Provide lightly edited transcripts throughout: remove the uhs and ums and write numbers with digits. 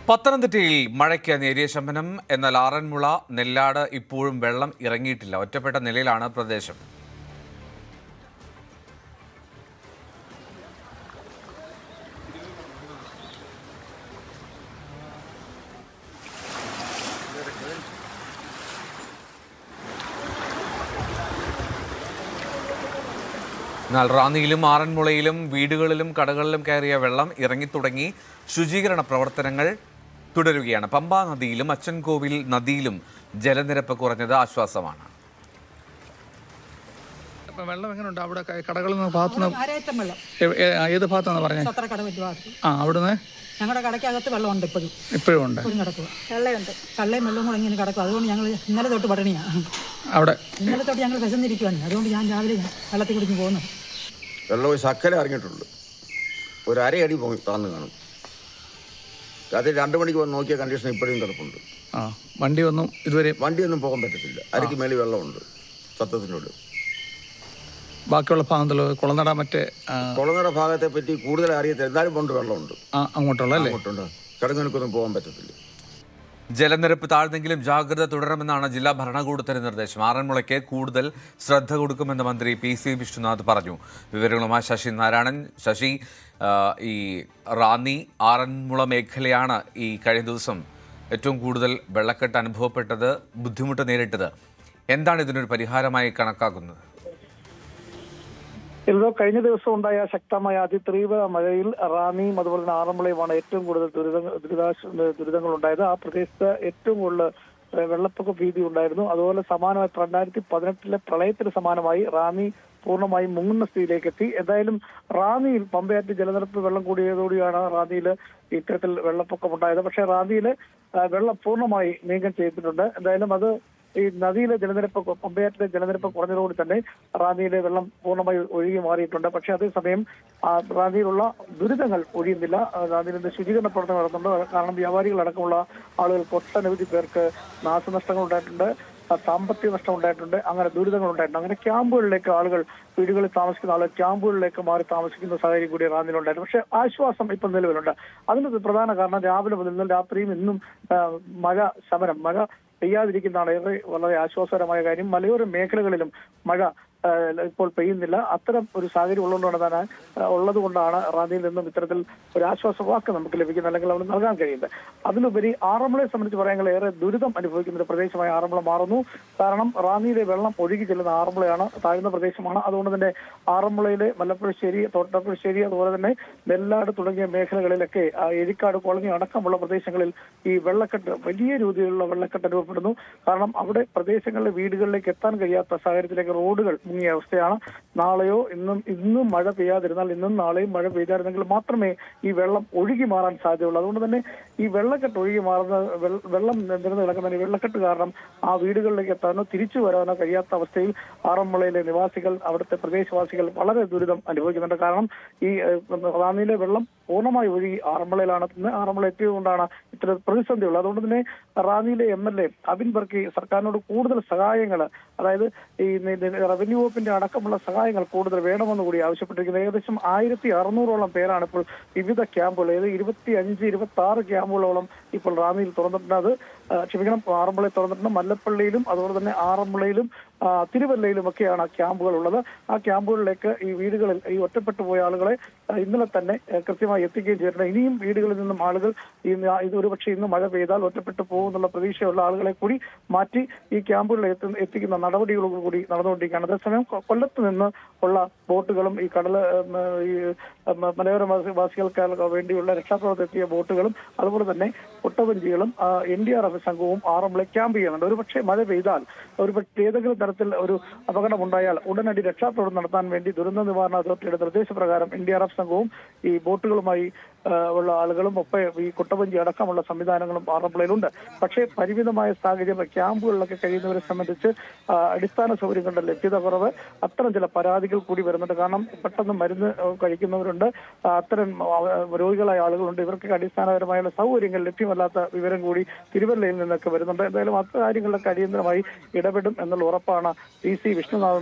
പത്തനംതിട്ടയിൽ മഴയ്ക്ക് നേരിയ ശമനം. എന്നാൽ ആറന്മുള നെല്ലാട് ഇപ്പോഴും വെള്ളം ഇറങ്ങിയിട്ടില്ല. ഒറ്റപ്പെട്ട നിലയിലാണ് പ്രദേശം. എന്നാൽ റാന്നിയിലും ആറന്മുളയിലും വീടുകളിലും കടകളിലും കയറിയ വെള്ളം ഇറങ്ങിത്തുടങ്ങി. ശുചീകരണ പ്രവർത്തനങ്ങൾ തുടരുകയാണ്. പമ്പാ നദിയിലും അച്ചൻകോവിൽ നദിയിലും ജലനിരപ്പ് കുറഞ്ഞത് ആശ്വാസമാണ്. വെള്ളം എങ്ങനെയുണ്ട് അവിടെ? കടകളിൽ നിന്ന് ഭാഗത്തുനിന്ന് ഏത് ഭാഗത്താണെന്ന് പറഞ്ഞത്? അവിടുന്ന് ഞങ്ങളുടെ കടയ്ക്കകത്ത് വെള്ളമുണ്ട്. ഇപ്പോഴും ഉണ്ട്. കള്ളയുണ്ട്. കള്ളയും വെള്ളവും കൂടെ ഇങ്ങനെ കിടക്കും. അതുകൊണ്ട് ഞങ്ങൾ ഇന്നലെ തൊട്ട് പട്ടിണിയാണ്. അവിടെ ഇന്നലെ തൊട്ട് ഞങ്ങൾ വിശന്നിരിക്കുവാണ്. അതുകൊണ്ട് ഞാൻ രാവിലെ വെള്ളത്തിൽ കുടിച്ച് പോകുന്നു. വെള്ളം ഒരു ശക്കല ഇറങ്ങിയിട്ടുണ്ട്. ഒരു അരയടി താന്ന് കാണും. രാത്രി 2 മണിക്ക് വന്ന് നോക്കിയ കണ്ടീഷൻ ഇപ്പോഴും കിടപ്പുണ്ട്. വണ്ടിയൊന്നും പോകാൻ പറ്റത്തില്ല. അരയ്ക്ക് മേളിൽ വെള്ളമുണ്ട് സത്യത്തിനോട്. ബാക്കിയുള്ള ഭാഗത്തല്ലോ കുളനട കുളനട ഭാഗത്തെ പറ്റി കൂടുതൽ അറിയത്തില്ല. എന്നാലും കൊണ്ട് വെള്ളമുണ്ട്. അങ്ങോട്ടുണ്ട്. ചടങ്ങുകൾക്കൊന്നും പോകാൻ പറ്റത്തില്ല. ജലനിരപ്പ് താഴ്ന്നെങ്കിലും ജാഗ്രത തുടരണമെന്നാണ് ജില്ലാ ഭരണകൂടത്തിന്റെ നിർദ്ദേശം. ആറന്മുളയ്ക്ക് കൂടുതൽ ശ്രദ്ധ കൊടുക്കുമെന്ന് മന്ത്രി PC വിഷ്ണുനാഥ് പറഞ്ഞു. വിവരങ്ങളുമായി ശശി നാരായണൻ. ശശി, ഈ റാന്നി ആറന്മുള മേഖലയാണ് ഈ കഴിഞ്ഞ ദിവസം ഏറ്റവും കൂടുതൽ വെള്ളക്കെട്ട് അനുഭവപ്പെട്ടത്, ബുദ്ധിമുട്ട് നേരിട്ടത്. എന്താണ് ഇതിനൊരു പരിഹാരമായി കണക്കാക്കുന്നത്? കഴിഞ്ഞ ദിവസം ഉണ്ടായ ശക്തമായ അതിതീവ്ര മഴയിൽ റാന്നിയും അതുപോലെ തന്നെ ആറന്മുളയുമാണ് ഏറ്റവും കൂടുതൽ ദുരിതങ്ങൾ ഉണ്ടായത്. ആ പ്രദേശത്ത് ഏറ്റവും കൂടുതൽ വെള്ളപ്പൊക്ക ഭീതി ഉണ്ടായിരുന്നു. അതുപോലെ സമാനമായി 2018 പ്രളയത്തിന് സമാനമായി റാന്നി പൂർണ്ണമായും മുങ്ങുന്ന സ്ഥിതിയിലേക്ക് എത്തി. എന്തായാലും റാന്നിയിൽ പമ്പയാറ്റ് ജലനിരപ്പ് വെള്ളം കൂടിയതോടെയാണ് റാന്നിയിൽ ഇത്തരത്തിൽ വെള്ളപ്പൊക്കം ഉണ്ടായത്. പക്ഷേ റാന്നിയിൽ വെള്ളം പൂർണ്ണമായി നീക്കം ചെയ്തിട്ടുണ്ട്. എന്തായാലും അത് ഈ നദിയിലെ ജലനിരപ്പ്, പമ്പയാറ്റിലെ ജലനിരപ്പ് കുറഞ്ഞതോടെ തന്നെ റാന്നിയിലെ വെള്ളം പൂർണ്ണമായി ഒഴുകി മാറിയിട്ടുണ്ട്. പക്ഷേ അതേസമയം റാന്നിയിലുള്ള ദുരിതങ്ങൾ ഒഴിയുന്നില്ല. റാന്നിയിൽ നിന്ന് ശുചീകരണ പ്രവർത്തനം നടത്തുന്നുണ്ട്. കാരണം വ്യാപാരികളടക്കമുള്ള ആളുകൾക്ക് ഒട്ടനവധി പേർക്ക് നാശനഷ്ടങ്ങൾ ഉണ്ടായിട്ടുണ്ട്, സാമ്പത്തിക നഷ്ടം ഉണ്ടായിട്ടുണ്ട്, അങ്ങനെ ദുരിതങ്ങൾ ഉണ്ടായിട്ടുണ്ട്. അങ്ങനെ ക്യാമ്പുകളിലേക്ക് ആളുകൾ, വീടുകളിൽ താമസിക്കുന്ന ആളുകൾ ക്യാമ്പുകളിലേക്ക് മാറി താമസിക്കുന്ന സാഹചര്യം കൂടി റാന്നിയിലുണ്ടായിരുന്നു. പക്ഷേ ആശ്വാസം ഇപ്പം നിലവിലുണ്ട്. അതിന് പ്രധാന കാരണം രാവിലെ മുതൽ ഇന്നും രാത്രിയും ഇന്നും മഴ പെയ്യാതിരിക്കുന്നതാണ് വളരെ ആശ്വാസകരമായ കാര്യം. മലയോര മേഖലകളിലും മഴ ഇപ്പോൾ പെയ്യുന്നില്ല. അത്തരം ഒരു സാഹചര്യം ഉള്ളതുകൊണ്ടാണ് റാന്നിയിൽ നിന്നും ഇത്തരത്തിൽ ഒരു ആശ്വാസ വാക്ക് നമുക്ക് ലഭിക്കുന്നത്, അല്ലെങ്കിൽ അവിടെ നൽകാൻ കഴിയുന്നത്. അതിലുപരി ആറന്മുളയെ സംബന്ധിച്ച് പറയാൻ ഏറെ ദുരിതം അനുഭവിക്കുന്ന ഒരു പ്രദേശമായി ആറന്മുള മാറുന്നു. കാരണം റാന്നിയിലെ വെള്ളം ഒഴുകി ചെല്ലുന്ന ആറന്മുളയാണ്, താഴ്ന്ന പ്രദേശമാണ്. അതുകൊണ്ട് തന്നെ ആറന്മുളയിലെ മല്ലപ്പുഴശ്ശേരി, തോട്ടപ്പുഴശ്ശേരി, അതുപോലെ തന്നെ നെല്ലാട് തുടങ്ങിയ മേഖലകളിലൊക്കെ എഴിക്കാട് കോളനി അടക്കമുള്ള പ്രദേശങ്ങളിൽ ഈ വെള്ളക്കെട്ട്, വലിയ രീതിയിലുള്ള വെള്ളക്കെട്ട് അനുഭവപ്പെടുന്നു. കാരണം അവിടെ പ്രദേശങ്ങളിലെ വീടുകളിലേക്ക് എത്താൻ കഴിയാത്ത സാഹചര്യത്തിലേക്ക് റോഡുകൾ മുങ്ങിയ അവസ്ഥയാണ്. നാളെയോ ഇന്നും മഴ പെയ്യാതിരുന്നാൽ, ഇന്നും നാളെയും മഴ പെയ്തായിരുന്നെങ്കിൽ മാത്രമേ ഈ വെള്ളം ഒഴുകി മാറാൻ സാധ്യതയുള്ളൂ. അതുകൊണ്ട് തന്നെ ഈ വെള്ളക്കെട്ട് ഒഴുകി മാറുന്ന വെള്ളം നിറഞ്ഞു കിടക്കുന്ന വെള്ളക്കെട്ട് കാരണം ആ വീടുകളിലേക്ക് എത്താനോ തിരിച്ചു വരാനോ കഴിയാത്ത അവസ്ഥയിൽ ആറന്മുളയിലെ നിവാസികൾ, അവിടുത്തെ പ്രദേശവാസികൾ വളരെ ദുരിതം അനുഭവിക്കുന്നുണ്ട്. കാരണം ഈ റാന്നിയിലെ വെള്ളം പൂർണ്ണമായി ഒഴുകി ആറന്മുളയിലാണ്. ആറന്മുള എത്തിയതുകൊണ്ടാണ് ഇത്ര പ്രതിസന്ധിയുള്ളത്. അതുകൊണ്ട് തന്നെ റാന്നിയിലെ MLA അബിൻ ബർക്കി സർക്കാരിനോട് കൂടുതൽ സഹായങ്ങൾ, അതായത് ഈ റവന്യൂ വകുപ്പിന്റെ അടക്കമുള്ള സഹായങ്ങൾ കൂടുതൽ വേണമെന്ന് കൂടി ആവശ്യപ്പെട്ടിരിക്കുന്നത്. ഏകദേശം 1600ഓളം പേരാണ് ഇപ്പോൾ വിവിധ ക്യാമ്പുകൾ, അതായത് 25-26 ക്യാമ്പുകളോളം ഇപ്പോൾ റാന്നിയിൽ തുറന്നിട്ടുണ്ട്. ആറന്മുളയിൽ തുറന്നിട്ടുണ്ട്. മല്ലപ്പള്ളിയിലും അതുപോലെ തന്നെ ആറന്മുളയിലും തിരുവല്ലയിലും ഒക്കെയാണ് ക്യാമ്പുകൾ ഉള്ളത്. ആ ക്യാമ്പുകളിലേക്ക് ഈ വീടുകളിൽ ഈ ഒറ്റപ്പെട്ടു പോയ ആളുകളെ ഇന്നലെ തന്നെ കൃത്യമായി എത്തിക്കുകയും ചെയ്തിട്ടുണ്ട്. ഇനിയും വീടുകളിൽ നിന്നും ആളുകൾ ഇത് ഒരുപക്ഷെ ഇന്ന് മഴ പെയ്താൽ ഒറ്റപ്പെട്ടു പോകുന്നുള്ള പ്രതീക്ഷയുള്ള ആളുകളെ കൂടി മാറ്റി ഈ ക്യാമ്പുകളിൽ എത്തിക്കുന്ന നടപടികൾ കൂടി നടന്നുകൊണ്ടിരിക്കുകയാണ്. അതേസമയം കൊല്ലത്ത് നിന്ന് ഉള്ള ബോട്ടുകളും ഈ ഈ മലയോര വാസികൾക്ക് വേണ്ടിയുള്ള രക്ഷാപ്രവർത്തനം എത്തിയ ബോട്ടുകളും അതുപോലെ തന്നെ ഒട്ടവഞ്ചികളും NDRF സംഘവും ആറന്മുള ക്യാമ്പ് ചെയ്യുന്നുണ്ട്. ഒരുപക്ഷെ മഴ പെയ്താൽ, ഒരുപക്ഷെ ഏതെങ്കിലും തരത്തിൽ ഒരു അപകടമുണ്ടായാൽ ഉടനടി രക്ഷാപ്രവർത്തനം നടത്താൻ വേണ്ടി ദുരന്ത നിവാരണ അതോറിറ്റിയുടെ നിർദ്ദേശപ്രകാരം NDRF സംഘവും ഈ ബോട്ടുകളുമായി ഉള്ള ആളുകളും ഒപ്പം ഈ കുട്ടവഞ്ചി അടക്കമുള്ള സംവിധാനങ്ങളും ആറന്മുളയിലുണ്ട്. പക്ഷേ പരിമിതമായ സാഹചര്യം, ക്യാമ്പുകളിലൊക്കെ കഴിയുന്നവരെ സംബന്ധിച്ച് അടിസ്ഥാന സൗകര്യങ്ങളുടെ ലഭ്യത കുറവ്, അത്തരം ചില പരാതികൾ കൂടി വരുന്നുണ്ട്. കാരണം പെട്ടെന്ന് മരുന്ന് കഴിക്കുന്നവരുണ്ട്, അത്തരം രോഗികളായ ആളുകളുണ്ട്. ഇവർക്ക് അടിസ്ഥാനപരമായുള്ള സൗകര്യങ്ങൾ ലഭ്യമല്ലാത്ത വിവരം കൂടി തിരുവല്ലയിൽ നിന്നൊക്കെ വരുന്നുണ്ട്. എന്തായാലും അക്കാര്യങ്ങളിലൊക്കെ അടിയന്തരമായി ഇടപെടും എന്നുള്ള ഉറപ്പാണ്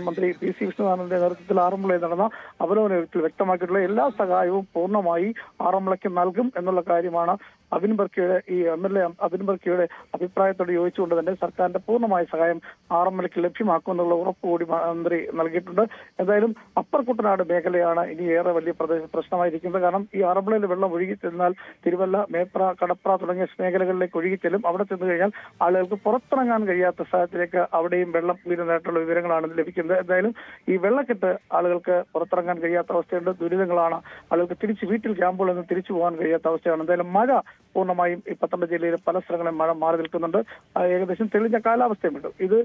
മന്ത്രി PC വിഷ്ണുനാഥന്റെ നേതൃത്വത്തിൽ ആറന്മുളയിൽ നടന്ന അവലോകന യോഗത്തിൽ വ്യക്തമാക്കിയിട്ടുള്ള. എല്ലാ സഹായവും പൂർണ്ണമായി ആറന്മുളയ്ക്ക് നൽകും എന്നുള്ള കാര്യമാണ് അബിൻ ബർക്കിയുടെ MLA അബിൻ ബർക്കിയുടെ അഭിപ്രായത്തോട് യോജിച്ചുകൊണ്ട് തന്നെ സർക്കാരിന്റെ പൂർണ്ണമായ സഹായം ആറന്മുളയ്ക്ക് ലഭ്യമാക്കുമെന്നുള്ള ഉറപ്പ് കൂടി മന്ത്രി നൽകിയിട്ടുണ്ട്. എന്തായാലും അപ്പർ കുട്ടനാട് മേഖലയാണ് ഇനി ഏറെ വലിയ പ്രശ്നമായിരിക്കുന്നത്. കാരണം ഈ ആറന്മുളയിൽ വെള്ളം ഒഴുകിച്ചെന്നാൽ തിരുവല്ല, മേപ്ര, കടപ്ര തുടങ്ങിയ മേഖലകളിലേക്ക് ഒഴുകിച്ചെല്ലും. അവിടെ ചെന്ന് കഴിഞ്ഞാൽ ആളുകൾക്ക് പുറത്തിറങ്ങാൻ കഴിയാത്ത സാഹചര്യത്തിലേക്ക് അവിടെയും വെള്ളം വീഴുന്നതായിട്ടുള്ള വിവരങ്ങളാണ് ലഭിക്കുന്നത്. എന്തായാലും ഈ വെള്ളക്കെട്ട് ആളുകൾക്ക് പുറത്തിറങ്ങാൻ കഴിയാത്ത അവസ്ഥയുണ്ട്, ദുരിതങ്ങളാണ്. ആളുകൾക്ക് തിരിച്ച് വീട്ടിൽ ക്യാമ്പുകളിൽ നിന്ന് തിരിച്ചു പോകാൻ കഴിയാത്ത അവസ്ഥയാണ്. എന്തായാലും മഴ പൂർണ്ണമായും ഈ പത്തനംതിട്ട ജില്ലയിലെ പല സ്ഥലങ്ങളിലും മഴ മാറി നിൽക്കുന്നുണ്ട്. ഏകദേശം തെളിഞ്ഞ കാലാവസ്ഥയുമുണ്ട്. ഇത്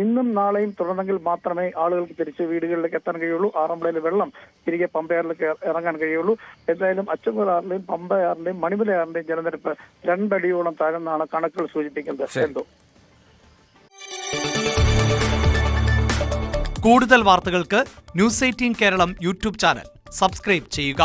ഇന്നും നാളെയും തുടർന്നെങ്കിൽ മാത്രമേ ആളുകൾക്ക് തിരിച്ച് വീടുകളിലേക്ക് എത്താൻ കഴിയുള്ളൂ. ആറന്മുളയിലെ വെള്ളം തിരികെ പമ്പയാറിലേക്ക് ഇറങ്ങാൻ കഴിയുള്ളൂ. എന്തായാലും അച്ചൻകോലാറിന്റെയും പമ്പയാറിന്റെയും മണിമലയാറിന്റെയും ജലനിരപ്പ് 2 അടിയോളം താഴ്ന്നാണ് കണക്കുകൾ സൂചിപ്പിക്കുന്നത്. എന്തോ കൂടുതൽ വാർത്തകൾക്ക് news 18 Keralam YouTube channel subscribe ചെയ്യുക.